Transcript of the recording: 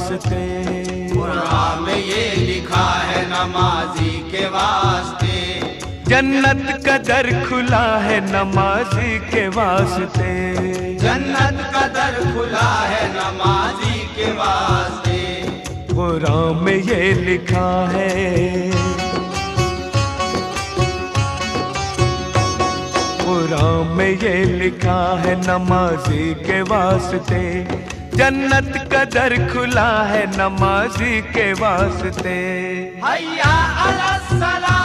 वास्ते। कुरान में ये लिखा है नमाजी के वास्ते। जन्नत का दर खुला है नमाजी के वास्ते। जन्नत का दर खुला है नमाजी के वास्ते। कुरान में ये लिखा है, कुरान में ये लिखा है नमाजी के वास्ते। जन्नत का दर खुला है नमाजी के वास्ते। हैया अला सलाह